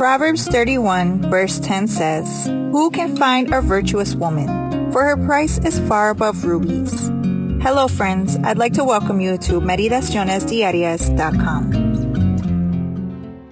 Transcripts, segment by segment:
Proverbs 31 verse 10 says, "Who can find a virtuous woman? For her price is far above rubies." Hello friends, I'd like to welcome you to Meditaciones.com.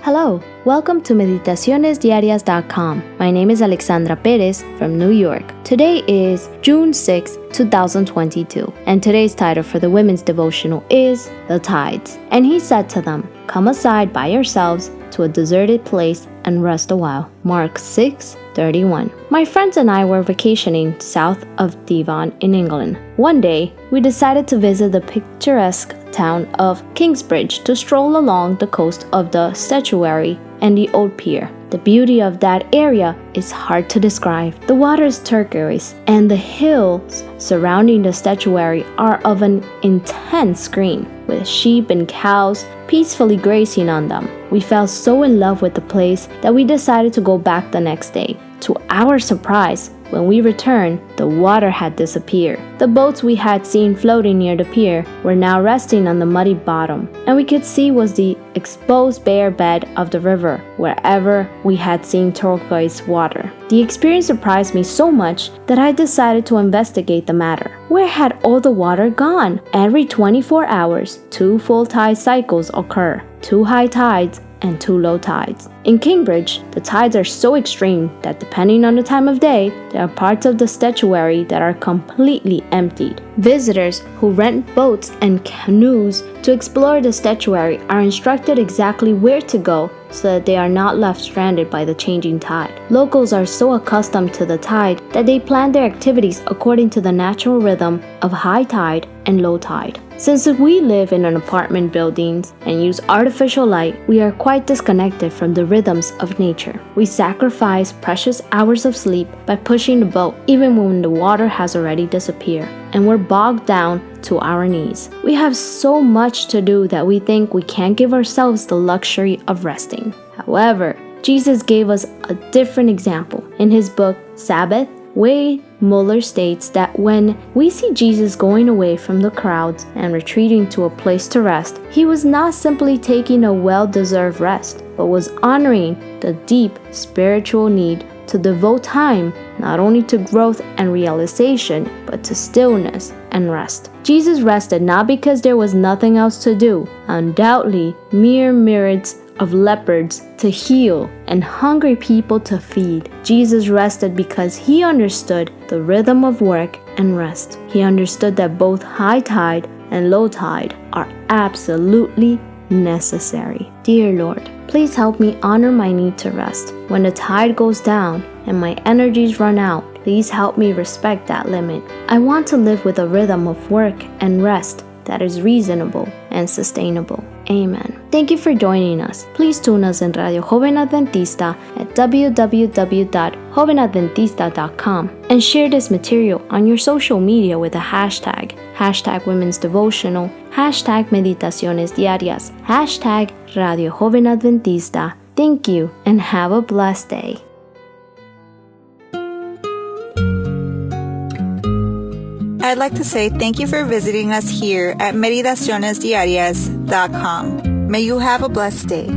Hello, welcome to Meditaciones.com. My name is Alexandra Perez from New York. Today is June 6, 2022, and today's title for the women's devotional is The Tides. And he said to them, "Come aside by yourselves to a deserted place and rest a while." Mark 6:31. My friends and I were vacationing south of Devon in England. One day, we decided to visit the picturesque town of Kingsbridge to stroll along the coast of the estuary and the old pier. The beauty of that area is hard to describe. The water is turquoise, and the hills surrounding the estuary are of an intense green, with sheep and cows peacefully grazing on them. We fell so in love with the place that we decided to go back the next day. To our surprise, when we returned, the water had disappeared. The boats we had seen floating near the pier were now resting on the muddy bottom, and we could see was the exposed bare bed of the river wherever we had seen turquoise water. The experience surprised me so much that I decided to investigate the matter. Where had all the water gone? Every 24 hours, 2 full tide cycles occur, 2 high tides and 2 low tides. In Kingsbridge, the tides are so extreme that depending on the time of day, there are parts of the estuary that are completely emptied. Visitors who rent boats and canoes to explore the estuary are instructed exactly where to go so that they are not left stranded by the changing tide. Locals are so accustomed to the tide that they plan their activities according to the natural rhythm of high tide and low tide. Since we live in an apartment buildings and use artificial light, we are quite disconnected from the rhythms of nature. We sacrifice precious hours of sleep by pushing the boat even when the water has already disappeared, and we're bogged down to our knees. We have so much to do that we think we can't give ourselves the luxury of resting. However, Jesus gave us a different example. In his book, Sabbath, Wade Muller states that when we see Jesus going away from the crowds and retreating to a place to rest, he was not simply taking a well-deserved rest, but was honoring the deep spiritual need to devote time not only to growth and realization, but to stillness and rest. Jesus rested not because there was nothing else to do. Undoubtedly, mere myriads of leopards to heal and hungry people to feed. Jesus rested because he understood the rhythm of work and rest. He understood that both high tide and low tide are absolutely necessary. Dear Lord, please help me honor my need to rest. When the tide goes down and my energies run out, please help me respect that limit. I want to live with a rhythm of work and rest that is reasonable and sustainable. Amen. Thank you for joining us. Please tune us in Radio Joven Adventista at www.jovenadventista.com and share this material on your social media with a hashtag Women's Devotional, Meditaciones Diarias, Radio Joven Adventista. Thank you and have a blessed day. I'd like to say thank you for visiting us here at Meditacionesdiarias.com. May you have a blessed day.